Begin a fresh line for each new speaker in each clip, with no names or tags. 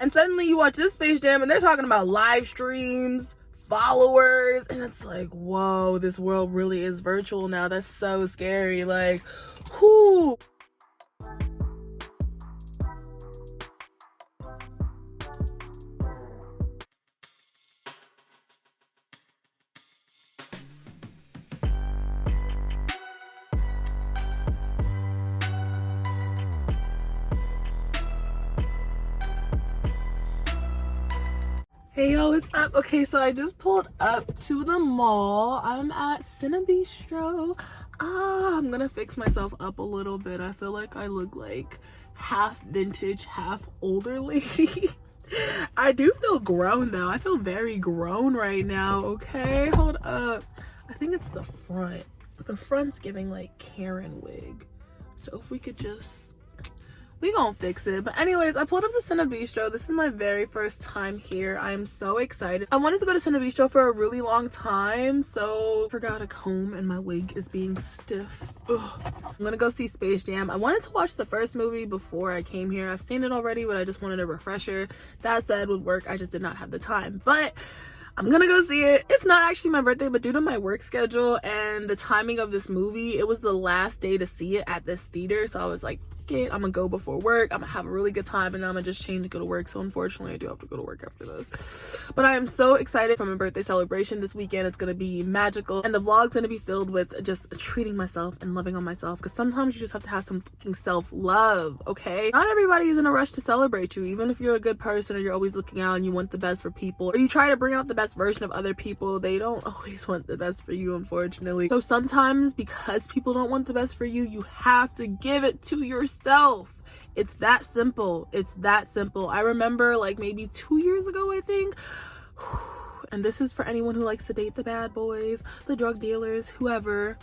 And suddenly you watch this Space Jam and they're talking about live streams, followers, and it's like, whoa, this world really is virtual now. That's so scary. Like, whoo. Hey yo, what's up? Okay, so I just pulled up to the mall. I'm at Bistro. I'm gonna fix myself up a little bit. I feel like I look like half vintage, half older lady. I do feel grown though. I feel very grown right now, okay? Hold up. I think it's the front. The front's giving like Karen wig. So if we could just... we gonna fix it. But anyways, I pulled up to Bistro. This is my very first time here. I'm so excited. I wanted to go to Bistro for a really long time, so I forgot a comb and my wig is being stiff. Ugh. I'm gonna go see Space Jam. I wanted to watch the first movie before I came here. I've seen it already, but I just wanted a refresher. That said, with work, I just did not have the time. But I'm gonna go see it. It's not actually my birthday, but due to my work schedule and the timing of this movie, it was the last day to see it at this theater. So I was like, it, I'm gonna go before work. I'm gonna have a really good time, and then I'm gonna just change to go to work. So unfortunately I do have to go to work after this, but I am so excited for my birthday celebration this weekend. It's gonna be magical, and the vlog's gonna be filled with just treating myself and loving on myself, because sometimes you just have to have some fucking self-love. Okay, not everybody is in a rush to celebrate you. Even if you're a good person, or you're always looking out and you want the best for people, or you try to bring out the best version of other people, they don't always want the best for you, unfortunately. So sometimes, because people don't want the best for you, you have to give it to yourself. It's that simple. It's that simple. I remember like maybe 2 years ago, I think, and this is for anyone who likes to date the bad boys, the drug dealers, whoever.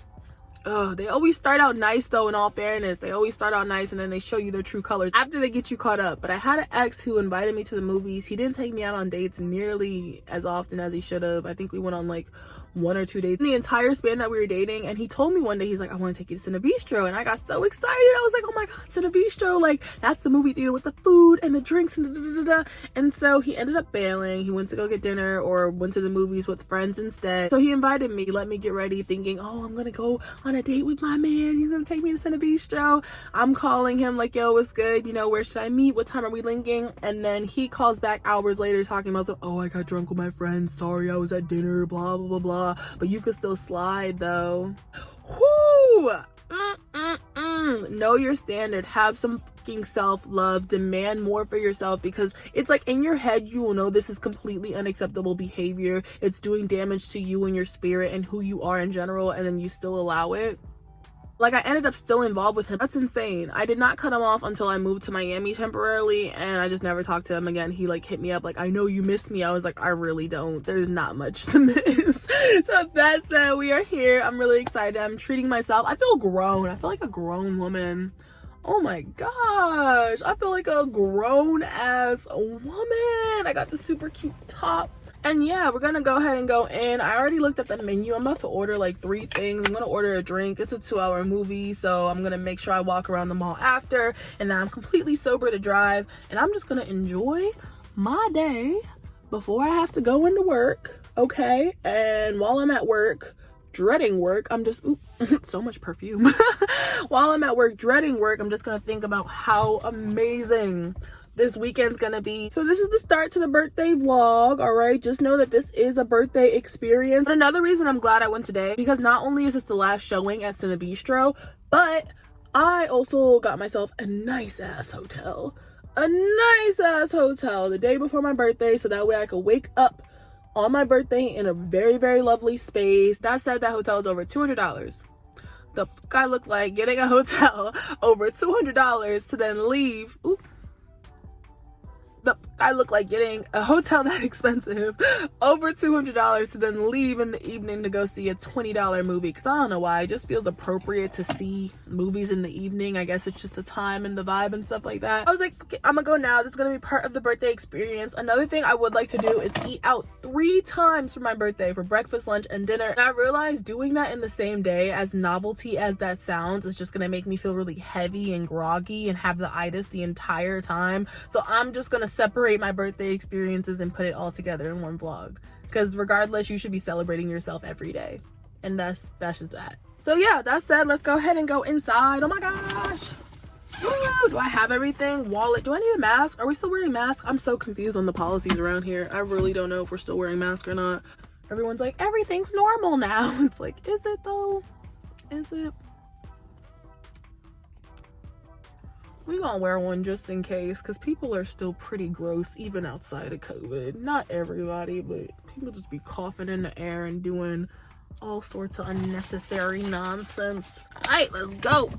They always start out nice though, in all fairness. They always start out nice and then they show you their true colors after they get you caught up. But I had an ex who invited me to the movies. He didn't take me out on dates nearly as often as he should have. I think we went on like 1 or 2 dates in the entire span that we were dating. And he told me one day, he's like, I want to take you to Bistro. And I got so excited. I was like, oh my God, Bistro. Like, that's the movie theater with the food and the drinks and da-da-da-da. And so he ended up bailing. He went to go get dinner or went to the movies with friends instead. So he invited me, let me get ready, thinking, oh, I'm gonna go on a date with my man. He's gonna take me to Bistro. I'm calling him like, yo, what's good? You know, where should I meet? What time are we linking? And then he calls back hours later talking about, oh, I got drunk with my friends. Sorry, I was at dinner, blah, blah, blah, blah. But you could still slide though. Whoo! Know your standard. Have some fucking self-love. Demand more for yourself, because it's like in your head you will know this is completely unacceptable behavior. It's doing damage to you and your spirit and who you are in general, and then you still allow it. Like, I ended up still involved with him. That's insane. I did not cut him off until I moved to Miami temporarily, and I just never talked to him again. He like hit me up like, I know you miss me. I was like, I really don't. There's not much to miss. So that said, we are here. I'm really excited. I'm treating myself. I feel grown. I feel like a grown woman. Oh my gosh. I feel like a grown ass woman. I got the super cute top. And yeah, we're gonna go ahead and go in. I already looked at the menu. I'm about to order like 3 things. I'm gonna order a drink. It's a 2-hour movie, so I'm gonna make sure I walk around the mall after, and then I'm completely sober to drive, and I'm just gonna enjoy my day before I have to go into work, okay? And while I'm at work, dreading work, I'm just, ooh, so much perfume. While I'm at work, dreading work, I'm just gonna think about how amazing this weekend's gonna be. So this is the start to the birthday vlog. All right, just know that this is a birthday experience. But another reason I'm glad I went today, because not only is this the last showing at Bistro, but I also got myself a nice ass hotel the day before my birthday, so that way I could wake up on my birthday in a very, very lovely space. That said, that hotel is over $200. The fuck I look like getting a hotel over $200 to then leave. Oop. I look like getting a hotel that expensive over $200 to then leave in the evening to go see a $20 movie, because I don't know why, it just feels appropriate to see movies in the evening. I guess it's just the time and the vibe and stuff like that. I was like, okay, I'm gonna go now. This is gonna be part of the birthday experience. Another thing I would like to do is eat out 3 times for my birthday, for breakfast, lunch, and dinner. And I realized doing that in the same day, as novelty as that sounds, is just gonna make me feel really heavy and groggy and have the itis the entire time. So I'm just gonna separate separate my birthday experiences and put it all together in one vlog. Because regardless, you should be celebrating yourself every day. And that's just that. So yeah, that said, let's go ahead and go inside. Oh my gosh. Woo! Do I have everything? Wallet. Do I need a mask? Are we still wearing masks? I'm so confused on the policies around here. I really don't know if we're still wearing masks or not. Everyone's like, everything's normal now. It's like, is it though? Is it? We gonna wear one just in case, because people are still pretty gross even outside of COVID. Not everybody, but people just be coughing in the air and doing all sorts of unnecessary nonsense. All right, let's go.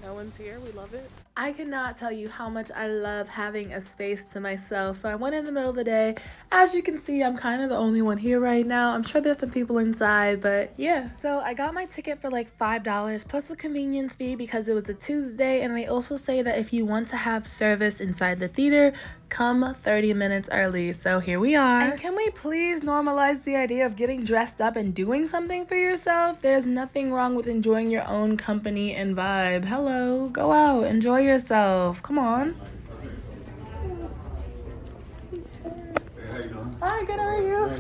No one's here. We love it. I cannot tell you how much I love having a space to myself. So I went in the middle of the day. As you can see, I'm kind of the only one here right now. I'm sure there's some people inside, but yeah. So I got my ticket for like $5 plus a convenience fee because it was a Tuesday. And they also say that if you want to have service inside the theater, come 30 minutes early. So here we are. And can we please normalize the idea of getting dressed up and doing something for yourself? There's nothing wrong with enjoying your own company and vibe. Hello, go out, enjoy yourself. Come on. Hi, good, how are you?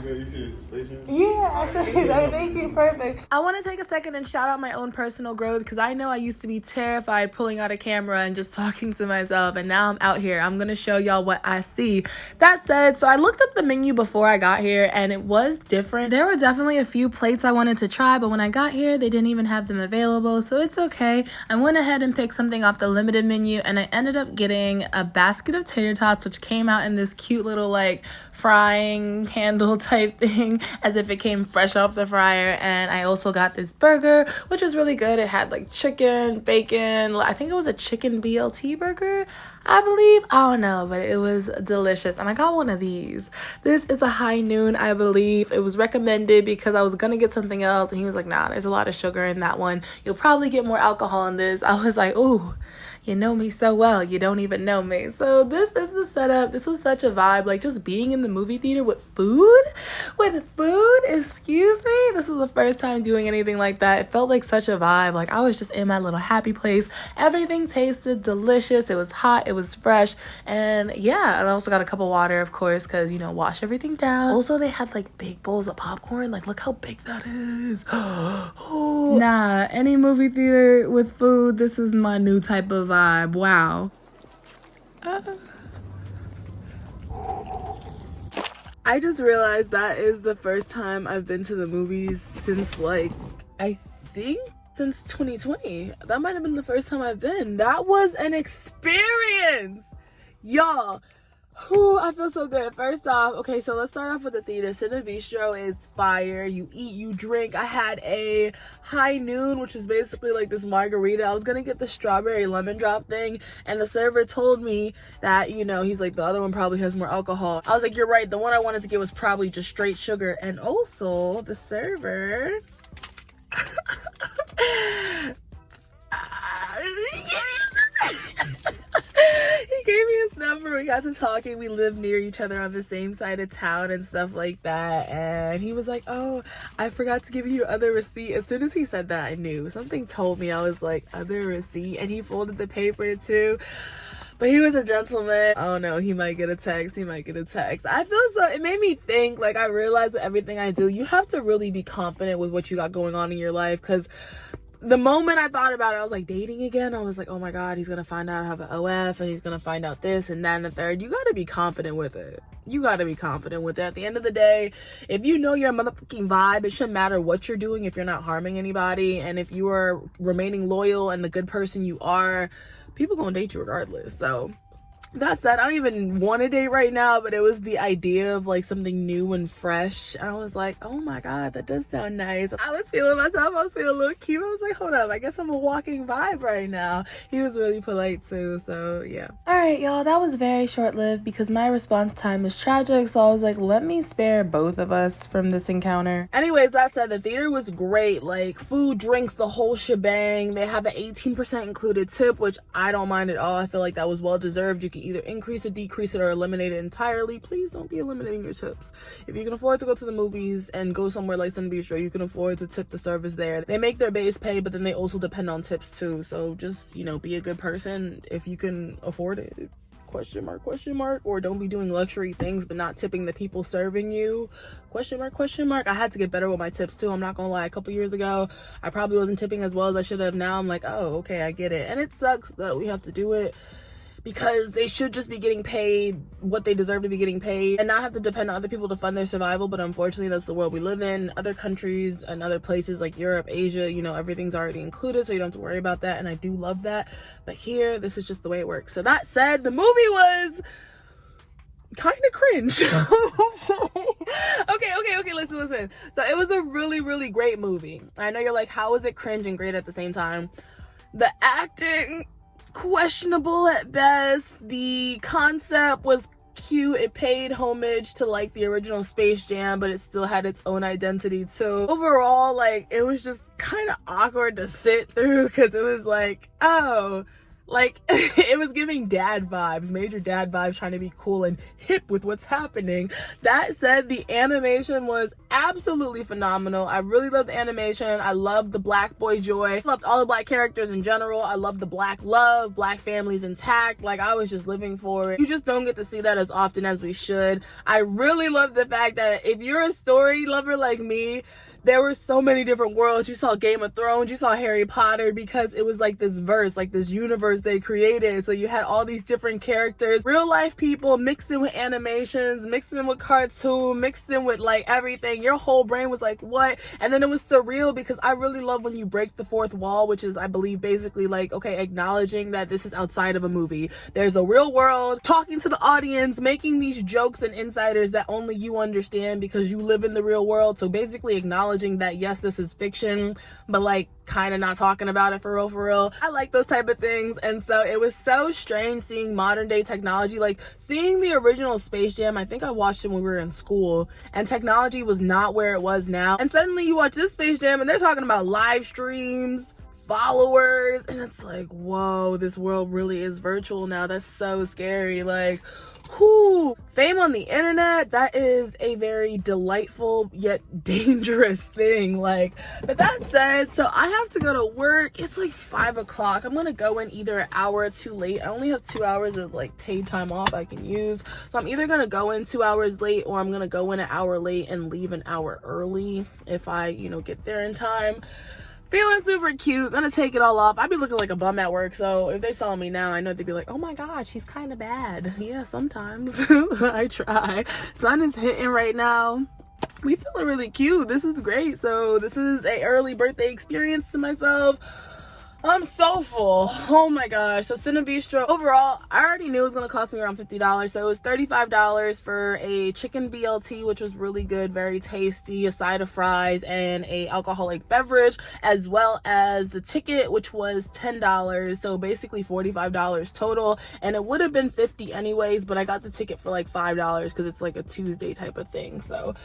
Yeah, actually, thank you, perfect. I want to take a second and shout out my own personal growth because I know I used to be terrified pulling out a camera and just talking to myself, and now I'm out here. I'm going to show y'all what I see. That said, so I looked up the menu before I got here and it was different. There were definitely a few plates I wanted to try, but when I got here, they didn't even have them available, so it's okay. I went ahead and picked something off the limited menu and I ended up getting a basket of tater tots, which came out in this cute little like frying handle type thing as if it came fresh off the fryer. And I also got this burger, which was really good. It had like chicken, bacon, I think it was a chicken BLT burger, I believe. I don't know, but it was delicious. And I got one of these. This is a high noon, I believe. It was recommended because I was gonna get something else and he was like, nah, there's a lot of sugar in that one. You'll probably get more alcohol in this. I was like, ooh, you know me so well, you don't even know me. So this is the setup. This was such a vibe, like just being in the movie theater with food, excuse me. This is the first time doing anything like that. It felt like such a vibe. Like I was just in my little happy place. Everything tasted delicious. It was hot, it was fresh, and yeah. And I also got a cup of water, of course, because you know, wash everything down. Also, they had like big bowls of popcorn. Like look how big that is. Oh. Nah, any movie theater with food, this is my new type of vibe. Wow. I just realized that is the first time I've been to the movies since like, I think since 2020. That might have been the first time I've been. That was an experience, y'all. Whew, I feel so good. First off, okay, so let's start off with the theater. Cine Bistro is fire. You eat, you drink. I had a high noon, which is basically like this margarita. I was gonna get the strawberry lemon drop thing, and the server told me that, you know, he's like, the other one probably has more alcohol. I was like, you're right. The one I wanted to get was probably just straight sugar. And also, the server he gave me his number. We got to talking. We live near each other on the same side of town and stuff like that. And he was like, oh, I forgot to give you your other receipt. As soon as he said that, I knew. Something told me. I was like, other receipt? And he folded the paper too. But he was a gentleman. Oh no, he might get a text. He might get a text. I feel so, it made me think, like, I realized that everything I do, you have to really be confident with what you got going on in your life. Because the moment I thought about it, I was like, dating again? I was like, oh my God, he's gonna find out I have an OF and he's gonna find out this and that and the third. You gotta be confident with it. You gotta be confident with it. At the end of the day, if you know your motherfucking vibe, it shouldn't matter what you're doing if you're not harming anybody. And if you are remaining loyal and the good person you are, people gonna date you regardless. So that said, I don't even want to date right now, but it was the idea of like something new and fresh. And I was like, oh my God, that does sound nice. I was feeling myself. I was feeling a little cute. I was like, hold up, I guess I'm a walking vibe right now. He was really polite too, so yeah. All right, y'all, that was very short-lived because my response time is tragic. So I was like, let me spare both of us from this encounter. Anyways, that said, the theater was great. Like food, drinks, the whole shebang. They have an 18% included tip, which I don't mind at all. I feel like that was well deserved. You can can either increase it, decrease it, or eliminate it entirely. Please don't be eliminating your tips. If you can afford to go to the movies and go somewhere like Sun Bistro, you can afford to tip the servers there. They make their base pay, but then they also depend on tips too. So just, you know, be a good person if you can afford it. Question mark, question mark. Or don't be doing luxury things but not tipping the people serving you. Question mark, question mark. I had to get better with my tips too. I'm not gonna lie. A couple years ago, I probably wasn't tipping as well as I should have. Now I'm like, oh, okay, I get it. And it sucks that we have to do it, because they should just be getting paid what they deserve to be getting paid and not have to depend on other people to fund their survival. But unfortunately, that's the world we live in. Other countries and other places like Europe, Asia, you know, everything's already included, so you don't have to worry about that, and I do love that. But here, this is just the way it works. So that said, the movie was kind of cringe. okay, listen. So it was a really, really great movie. I know you're like, how is it cringe and great at the same time? The acting, questionable at best. The concept was cute. It paid homage to like the original Space Jam, but it still had its own identity too. Overall, like, it was just kind of awkward to sit through, because it was like, oh, like it was giving dad vibes, major dad vibes, trying to be cool and hip with what's happening. That said, the animation was absolutely phenomenal. I really loved the animation. I loved the black boy joy. I loved all the black characters in general. I loved the black love, black families intact. Like, I was just living for it. You just don't get to see that as often as we should. I really love the fact that if you're a story lover like me, there were so many different worlds. You saw Game of Thrones, you saw Harry Potter, because it was like this verse, like this universe they created. So you had all these different characters, real life people mixed in with animations, mixed in with cartoon, mixed in with like everything. Your whole brain was like, what? And then it was surreal, because I really love when you break the fourth wall, which is, I believe, basically like, okay, acknowledging that this is outside of a movie. There's a real world, talking to the audience, making these jokes and insiders that only you understand because you live in the real world. So basically acknowledging that yes, this is fiction, but like kind of not talking about it for real. I like those type of things. And so it was so strange seeing modern day technology, like seeing the original Space Jam. I think I watched it when we were in school, and technology was not where it was now, and suddenly you watch this Space Jam and they're talking about live streams, followers, and it's like, whoa, this world really is virtual now. That's so scary. Like, whoo, fame on the internet, that is a very delightful yet dangerous thing. Like, but that said, so I have to go to work. It's like 5 o'clock. I'm gonna go in either an hour or two late. I only have 2 hours of like paid time off I can use, so I'm either gonna go in 2 hours late, or I'm gonna go in an hour late and leave an hour early if I, you know, get there in time. Feeling super cute, gonna take it all off. I'd be looking like a bum at work, so if they saw me now, I know they'd be like, oh my god, she's kind of bad. Yeah, sometimes. I try. Sun is hitting right now. We feeling really cute. This is great. So this is a early birthday experience to myself. I'm so full. Oh my gosh. So Cine Bistro, overall, I already knew it was going to cost me around $50. So it was $35 for a chicken BLT, which was really good, very tasty, a side of fries, and a alcoholic beverage, as well as the ticket, which was $10. So basically $45 total. And it would have been $50 anyways, but I got the ticket for like $5 because it's like a Tuesday type of thing. So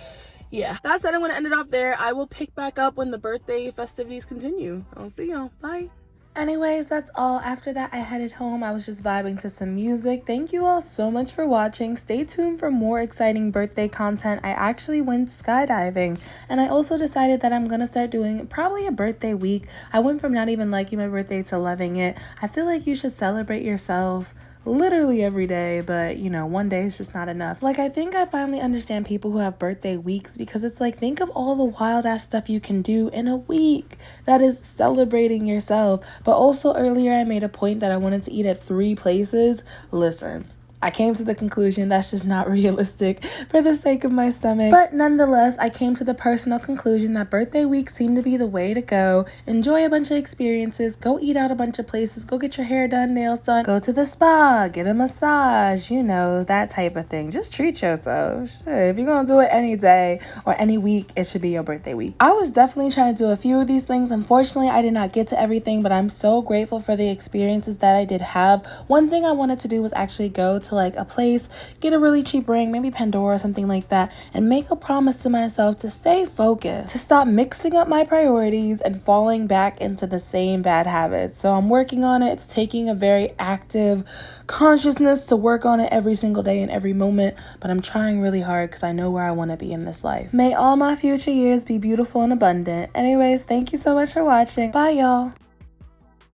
yeah, that said, I'm going to end it off there. I will pick back up when the birthday festivities continue. I'll see y'all. Bye.
Anyways, that's all. After that, I headed home. I was just vibing to some music. Thank you all so much for watching. Stay tuned for more exciting birthday content. I actually went skydiving, and I also decided that I'm gonna start doing probably a birthday week. I went from not even liking my birthday to loving it. I feel like you should celebrate yourself literally every day, but you know, one day is just not enough. Like, I think I finally understand people who have birthday weeks, because it's like, think of all the wild ass stuff you can do in a week that is celebrating yourself. But also earlier I made a point that I wanted to eat at 3 places. Listen, I came to the conclusion that's just not realistic for the sake of my stomach. But nonetheless, I came to the personal conclusion that birthday week seemed to be the way to go. Enjoy a bunch of experiences, go eat out a bunch of places, go get your hair done, nails done, go to the spa, get a massage, you know, that type of thing. Just treat yourself. Shit, if you're gonna do it any day or any week, it should be your birthday week. I was definitely trying to do a few of these things. Unfortunately, I did not get to everything, but I'm so grateful for the experiences that I did have. One thing I wanted to do was actually go to to like a place, get a really cheap ring, maybe Pandora or something like that, and make a promise to myself to stay focused, to stop mixing up my priorities and falling back into the same bad habits. So I'm working on it. It's taking a very active consciousness to work on it every single day and every moment, but I'm trying really hard because I know where I want to be in this life. May all my future years be beautiful and abundant. Anyways, thank you so much for watching. Bye, y'all.